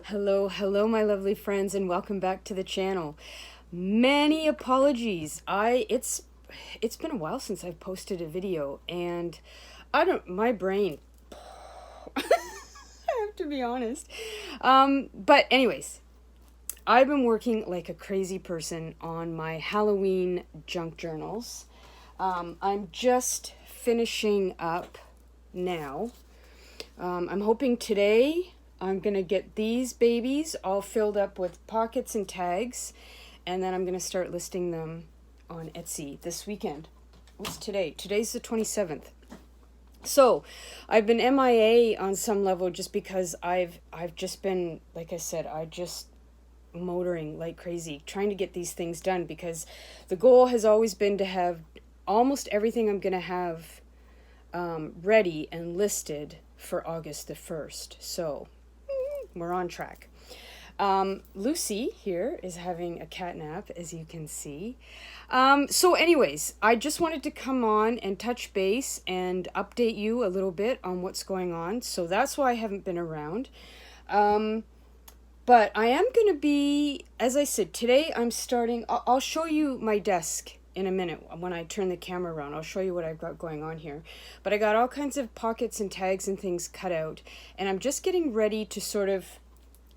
Hello, my lovely friends, and welcome back to the channel. Many apologies. It's been a while since I've posted a video, and my brain. I have to be honest. But anyways, I've been working like a crazy person on my Halloween junk journals. I'm just finishing up now. I'm hoping today I'm going to get these babies all filled up with pockets and tags, and then I'm going to start listing them on Etsy this weekend. What's today? Today's the 27th. So, I've been MIA on some level just because I've just been, like I said, motoring like crazy, trying to get these things done, because the goal has always been to have almost everything I'm going to have ready and listed for August the 1st. So, we're on track. Lucy here is having a cat nap, as you can see. So anyways, I just wanted to come on and touch base and update you a little bit on what's going on. So that's why I haven't been around. But I am going to be, as I said, today I'm starting, I'll show you my desk in a minute when I turn the camera around. I'll show you what I've got going on here. But I got all kinds of pockets and tags and things cut out, and I'm just getting ready to sort of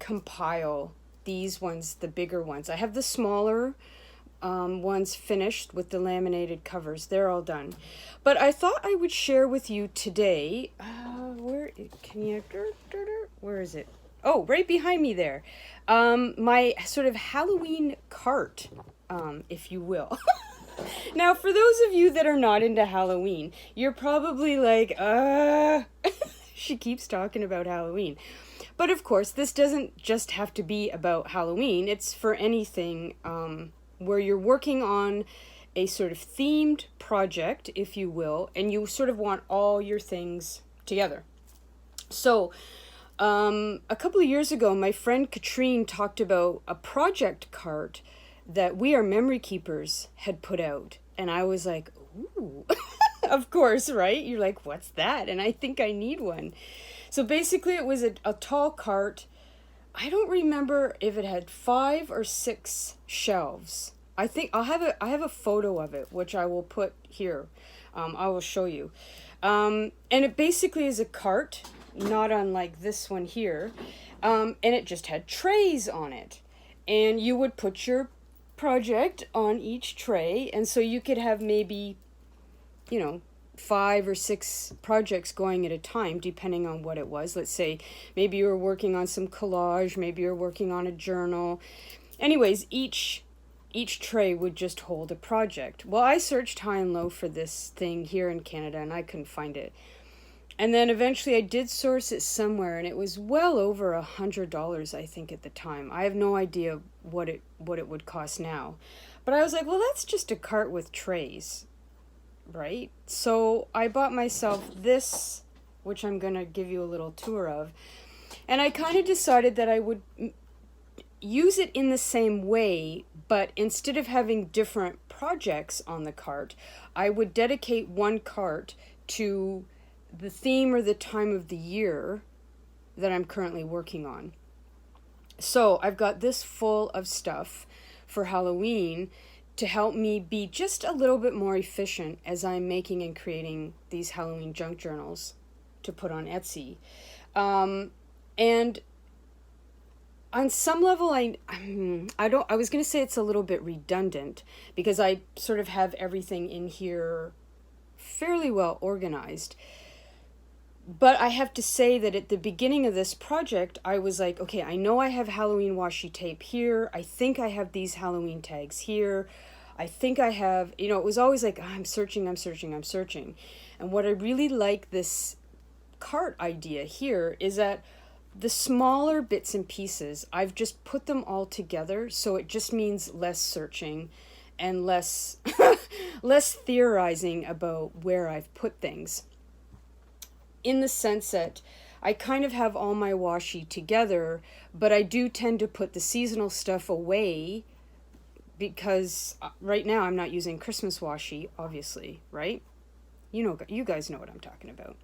compile these ones, the bigger ones. I have the smaller ones finished with the laminated covers. They're all done. But I thought I would share with you today, where is it? Oh, right behind me there. My sort of Halloween cart, if you will. Now, for those of you that are not into Halloween, you're probably like, she keeps talking about Halloween. But of course, this doesn't just have to be about Halloween. It's for anything where you're working on a sort of themed project, if you will, and you sort of want all your things together. So, a couple of years ago, my friend Katrine talked about a project cart that We Are Memory Keepers had put out. And I was like, ooh, of course, right? You're like, what's that? And I think I need one. So basically it was a tall cart. I don't remember if it had 5 or 6 shelves. I think I have a photo of it, which I will put here. I will show you. And it basically is a cart, not unlike this one here. And it just had trays on it. And you would put your project on each tray, and so you could have maybe 5 or 6 projects going at a time, depending on what it was. Let's say maybe you were working on some collage, maybe you're working on a journal. Anyways, each tray would just hold a project. Well, I searched high and low for this thing here in Canada, and I couldn't find it. And then eventually I did source it somewhere, and it was well over $100, I think, at the time. I have no idea what it would cost now. But I was like, well, that's just a cart with trays, right? So I bought myself this, which I'm going to give you a little tour of. And I kind of decided that I would use it in the same way, but instead of having different projects on the cart, I would dedicate one cart to the theme or the time of the year that I'm currently working on. So I've got this full of stuff for Halloween to help me be just a little bit more efficient as I'm making and creating these Halloween junk journals to put on Etsy. And on some level, I was going to say it's a little bit redundant, because I sort of have everything in here fairly well organized. But I have to say that at the beginning of this project, I was like, okay, I know I have Halloween washi tape here. I think I have these Halloween tags here. I think I have, it was always like, I'm searching. And what I really like this cart idea here is that the smaller bits and pieces, I've just put them all together. So it just means less searching and less theorizing about where I've put things. In the sense that I kind of have all my washi together, but I do tend to put the seasonal stuff away, because right now I'm not using Christmas washi, obviously, right? You guys know what I'm talking about.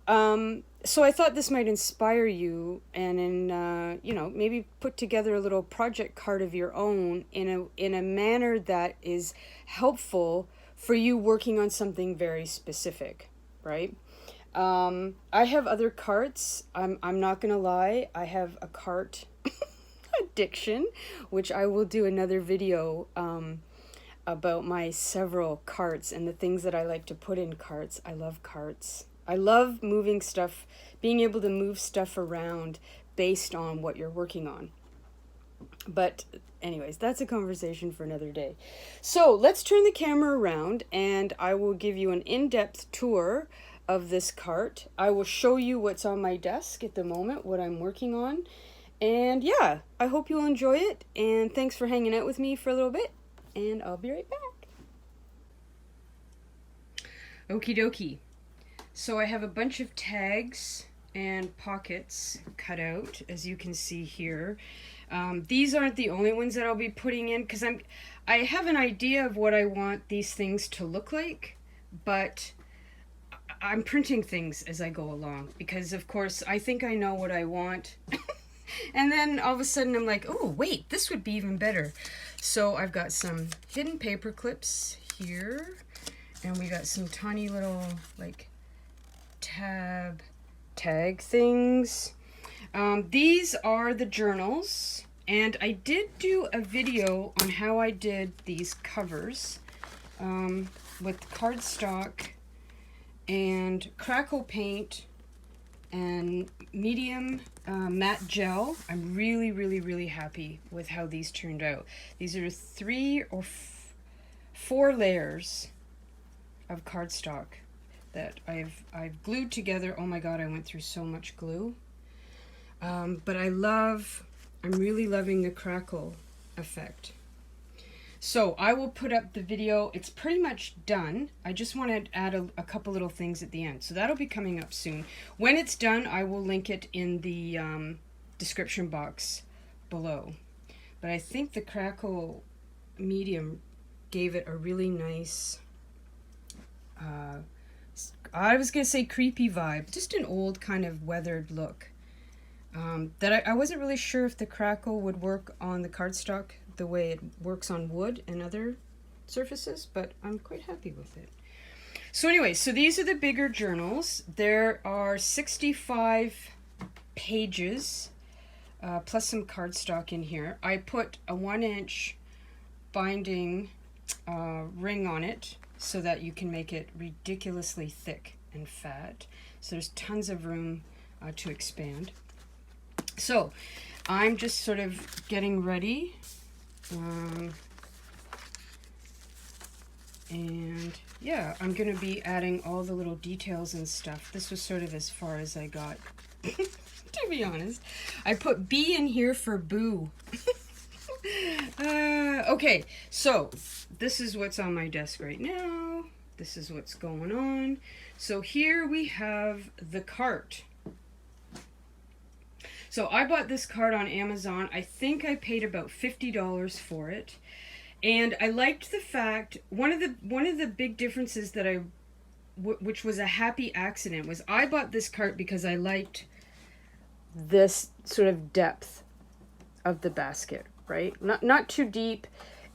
So I thought this might inspire you, and maybe put together a little project card of your own in a manner that is helpful for you working on something very specific, right? I have other carts. I'm not gonna lie. I have a cart addiction, which I will do another video about my several carts and the things that I like to put in carts. I love carts. I love moving stuff, being able to move stuff around based on what you're working on. But anyways, that's a conversation for another day. So let's turn the camera around and I will give you an in-depth tour of this cart. I will show you what's on my desk at the moment, what I'm working on. And yeah, I hope you'll enjoy it. And thanks for hanging out with me for a little bit. And I'll be right back. Okie dokie. So I have a bunch of tags and pockets cut out, as you can see here. These aren't the only ones that I'll be putting in, because I have an idea of what I want these things to look like, but I'm printing things as I go along, because of course I think I know what I want. And then all of a sudden I'm like, oh wait, this would be even better. So I've got some hidden paper clips here, and we got some tiny little like tag things. These are the journals, and I did do a video on how I did these covers with cardstock and crackle paint and medium matte gel. I'm really happy with how these turned out. These are 3 or 4 layers of cardstock that I've glued together. Oh my god, I went through so much glue. But I'm really loving the crackle effect. So I will put up the video. It's pretty much done. I just want to add a couple little things at the end. So that'll be coming up soon. When it's done, I will link it in the description box below. But I think the crackle medium gave it a really nice, I was going to say creepy vibe, just an old kind of weathered look. That I wasn't really sure if the crackle would work on the cardstock the way it works on wood and other surfaces, but I'm quite happy with it. So anyway, so these are the bigger journals. There are 65 pages, plus some cardstock in here. I put a 1-inch binding ring on it so that you can make it ridiculously thick and fat. So there's tons of room to expand. So I'm just sort of getting ready. And yeah, I'm going to be adding all the little details and stuff. This was sort of as far as I got, to be honest. I put B in here for boo. Okay, so this is what's on my desk right now. This is what's going on. So here we have the cart. So I bought this cart on Amazon. I think I paid about $50 for it. And I liked the fact, one of the big differences that which was a happy accident, was I bought this cart because I liked this sort of depth of the basket, right? Not too deep,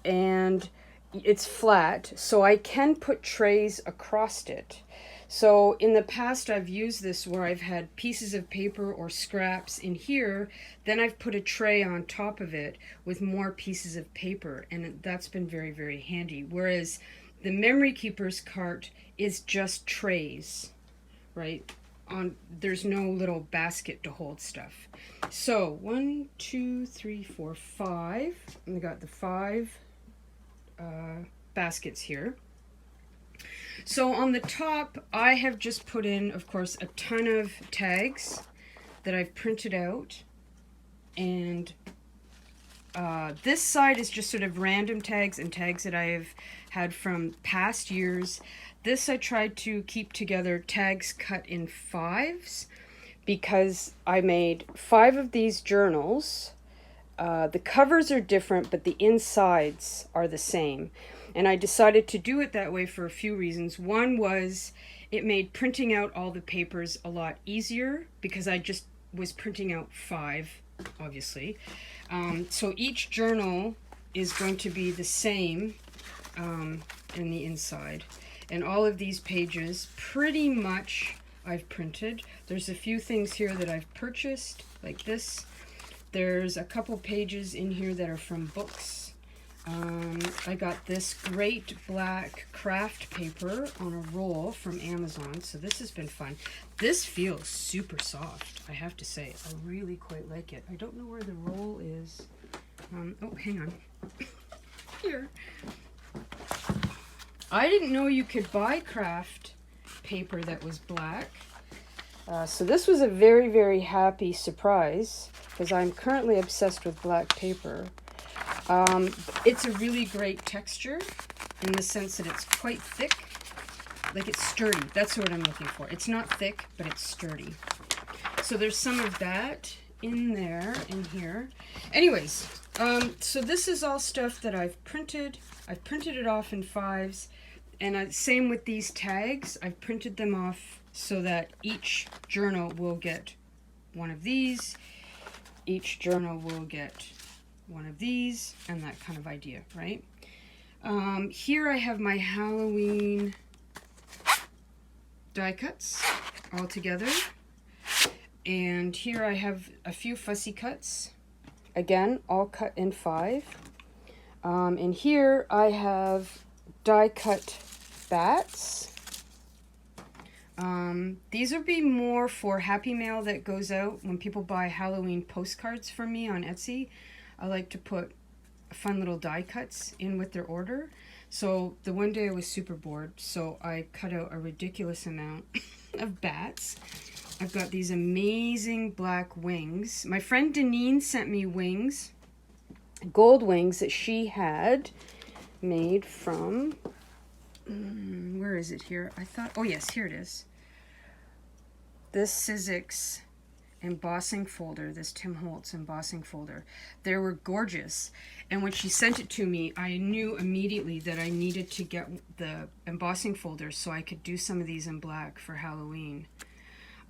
and it's flat, so I can put trays across it. So in the past, I've used this where I've had pieces of paper or scraps in here, then I've put a tray on top of it with more pieces of paper, and that's been very handy. Whereas the Memory Keeper's cart is just trays, right? There's no little basket to hold stuff. So 1, 2, 3, 4, 5. And we got the 5 baskets here. So on the top, I have just put in, of course, a ton of tags that I've printed out. And this side is just sort of random tags and tags that I have had from past years. This I tried to keep together tags cut in 5s because I made 5 of these journals. The covers are different, but the insides are the same. And I decided to do it that way for a few reasons. One was It made printing out all the papers a lot easier because I just was printing out 5, obviously. So each journal is going to be the same in the inside. And all of these pages pretty much I've printed. There's a few things here that I've purchased, like this. There's a couple pages in here that are from books. I got this great black craft paper on a roll from Amazon, so this has been fun. This feels super soft, I have to say. I really quite like it. I don't know where the roll is. Oh, hang on. Here. I didn't know you could buy craft paper that was black. So this was a very, very happy surprise because I'm currently obsessed with black paper. It's a really great texture in the sense that it's quite thick. Like it's sturdy. That's what I'm looking for. It's not thick, but it's sturdy. So there's some of that in there, in here. Anyways, so this is all stuff that I've printed. I've printed it off in 5s. And same with these tags. I've printed them off so that each journal will get one of these. Each journal will get one of these, and that kind of idea, right? Here I have my Halloween die cuts all together. And here I have a few fussy cuts. Again, all cut in 5. And here I have die cut bats. These would be more for Happy Mail that goes out when people buy Halloween postcards from me on Etsy. I like to put fun little die cuts in with their order. So the one day I was super bored, so I cut out a ridiculous amount of bats. I've got these amazing black wings. My friend Deneen sent me wings, gold wings that she had made from, where is it here? I thought, oh yes, here it is. This Sizzix embossing folder, this Tim Holtz embossing folder. They were gorgeous. And when she sent it to me, I knew immediately that I needed to get the embossing folder so I could do some of these in black for Halloween.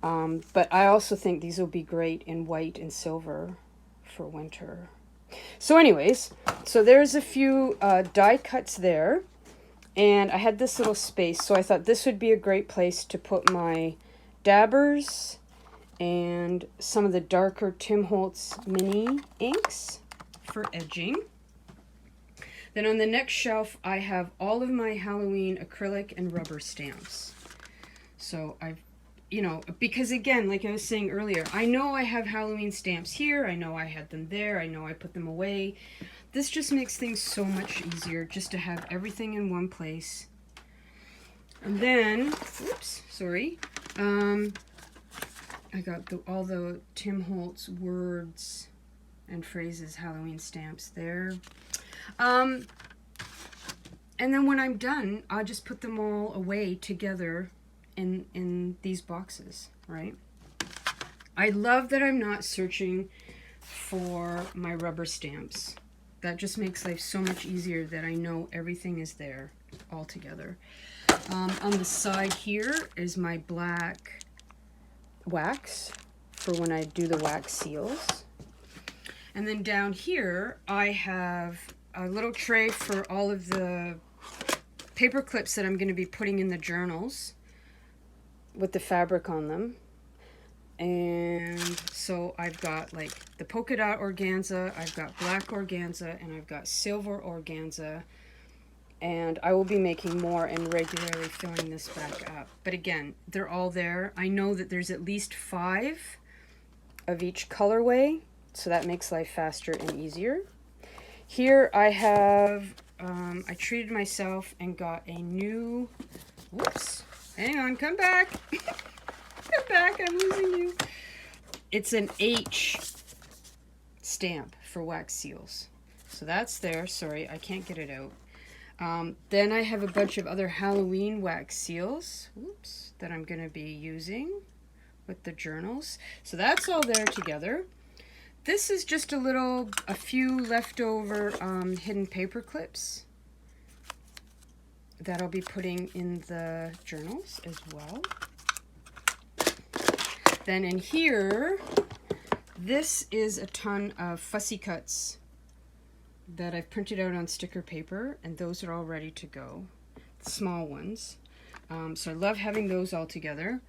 But I also think these will be great in white and silver for winter. So anyways, so there's a few die cuts there. And I had this little space, so I thought this would be a great place to put my dabbers and some of the darker Tim Holtz mini inks for edging. Then on the next shelf, I have all of my Halloween acrylic and rubber stamps. So I've, you know, because again, like I was saying earlier, I know I have Halloween stamps here. I know I had them there. I know I put them away. This just makes things so much easier just to have everything in one place. And then, oops, sorry. I got all the Tim Holtz words and phrases Halloween stamps there. And then when I'm done, I'll just put them all away together in these boxes, right? I love that I'm not searching for my rubber stamps. That just makes life so much easier that I know everything is there all together. On the side here is my black wax for when I do the wax seals. And then down here I have a little tray for all of the paper clips that I'm going to be putting in the journals with the fabric on them. And so I've got like the polka dot organza, I've got black organza, and I've got silver organza. And I will be making more and regularly filling this back up. But again, they're all there. I know that there's at least 5 of each colorway, so that makes life faster and easier. Here I have, I treated myself and got a new, whoops, hang on, come back. Come back, I'm losing you. It's an H stamp for wax seals. So that's there, sorry, I can't get it out. Then I have a bunch of other Halloween wax seals, oops, that I'm going to be using with the journals. So that's all there together. This is just a few leftover hidden paper clips. that I'll be putting in the journals as well. Then in here, this is a ton of fussy cuts that I've printed out on sticker paper, and those are all ready to go, small ones. So I love having those all together.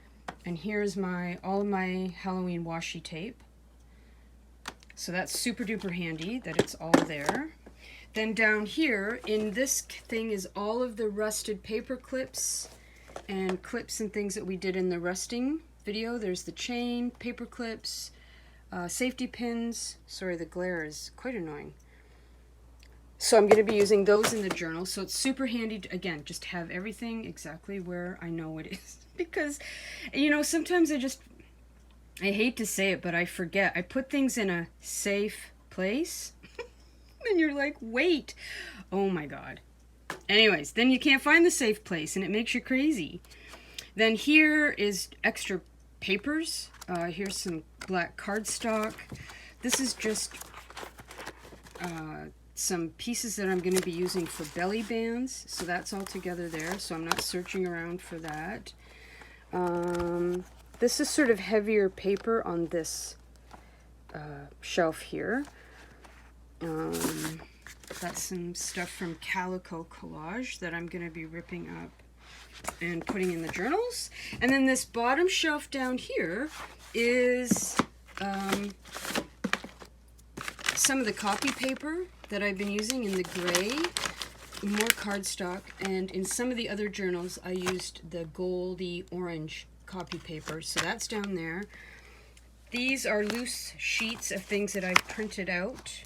And here's all of my Halloween washi tape. So that's super duper handy that it's all there. Then down here in this thing is all of the rusted paper clips and clips and things that we did in the rusting video. There's the chain, paper clips, safety pins. Sorry, the glare is quite annoying. So I'm going to be using those in the journal. So it's super handy to, again, just have everything exactly where I know it is. Because, you know, sometimes I hate to say it, but I forget. I put things in a safe place. And you're like, wait. Oh my God. Anyways, then you can't find the safe place and it makes you crazy. Then here is extra papers. Here's some black cardstock. This is just some pieces that I'm going to be using for belly bands. So that's all together there. So I'm not searching around for that. This is sort of heavier paper on this shelf here. Got some stuff from Calico Collage that I'm going to be ripping up and putting in the journals. And then this bottom shelf down here is some of the copy paper that I've been using in the gray, more cardstock, and in some of the other journals I used the goldy orange copy paper, so that's down there. These are loose sheets of things that I've printed out,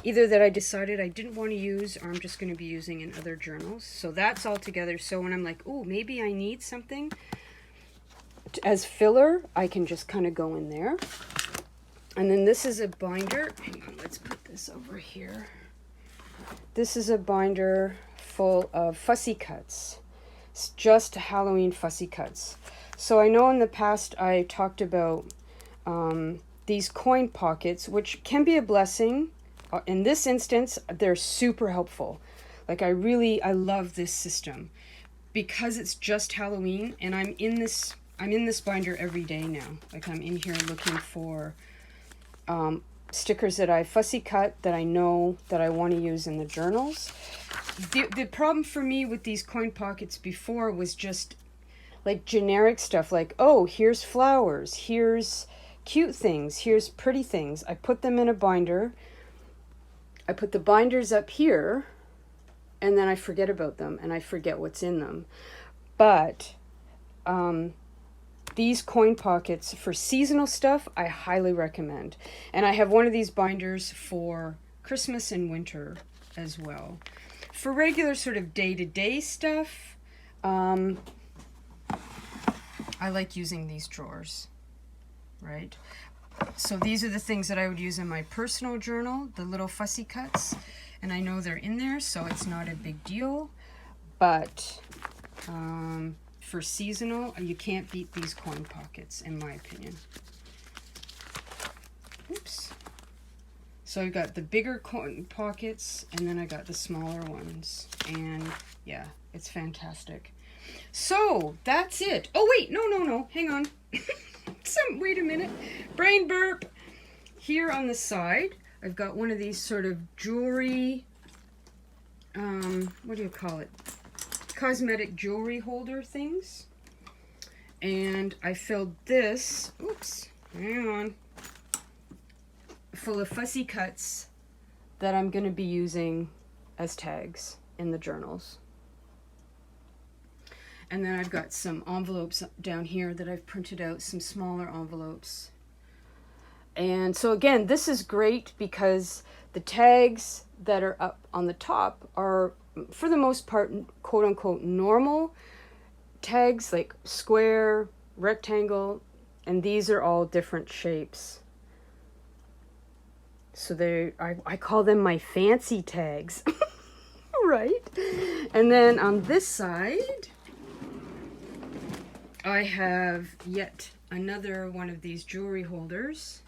either that I decided I didn't want to use or I'm just going to be using in other journals. So that's all together, so when I'm like, oh, maybe I need something as filler, I can just kind of go in there. And then this is a binder. Hang on, let's put this over here. This is a binder full of fussy cuts. It's just Halloween fussy cuts. So I know in the past I talked about these coin pockets, which can be a blessing. In this instance, they're super helpful. Like I love this system because it's just Halloween, and I'm in this binder every day now. Like I'm in here looking for stickers that I fussy cut that I know that I want to use in the journals. The problem for me with these coin pockets before was just like generic stuff, like, oh, here's flowers, here's cute things, here's pretty things. I put them in a binder. I put the binders up here, and then I forget about them, and I forget what's in them. But these coin pockets for seasonal stuff, I highly recommend. And I have one of these binders for Christmas and winter as well. For regular sort of day-to-day stuff, I like using these drawers, right? So these are the things that I would use in my personal journal, the little fussy cuts. And I know they're in there, so it's not a big deal. But for seasonal, you can't beat these coin pockets, in my opinion. Oops. So I've got the bigger coin pockets, and then I got the smaller ones. And yeah, it's fantastic. So that's it. Oh wait, no, hang on. Wait a minute. Brain burp. Here on the side, I've got one of these sort of jewelry, what do you call it? Cosmetic jewelry holder things. And I filled this, oops, hang on, full of fussy cuts that I'm going to be using as tags in the journals. And then I've got some envelopes down here that I've printed out, some smaller envelopes. And so again, this is great because the tags that are up on the top are, for the most part, quote-unquote normal tags, like square, rectangle, and these are all different shapes. So I call them my fancy tags, right? And then on this side, I have yet another one of these jewelry holders.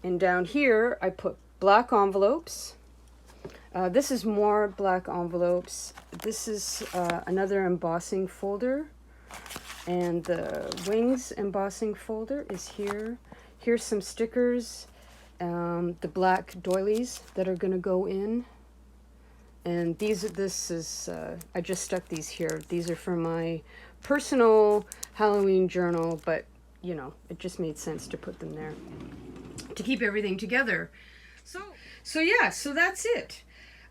And down here, I put black envelopes, This is more black envelopes. This is another embossing folder. And the wings embossing folder is here. Here's some stickers. The black doilies that are going to go in. And I just stuck these here. These are for my personal Halloween journal, but, you know, it just made sense to put them there to keep everything together. So yeah, so that's it.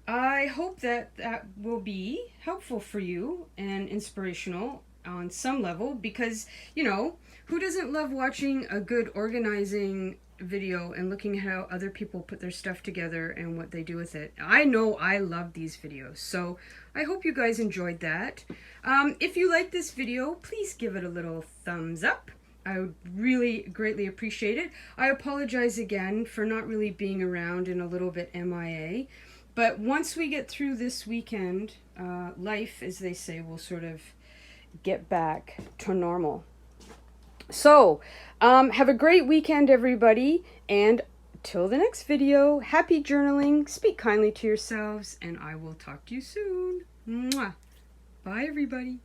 I hope that will be helpful for you and inspirational on some level, because, you know, who doesn't love watching a good organizing video and looking at how other people put their stuff together and what they do with it. I know I love these videos, so I hope you guys enjoyed that. If you like this video, please give it a little thumbs up. I would really greatly appreciate it. I apologize again for not really being around and a little bit MIA, but once we get through this weekend, life, as they say, will sort of get back to normal. So, have a great weekend, everybody, and till the next video, happy journaling, speak kindly to yourselves, and I will talk to you soon. Mwah. Bye, everybody.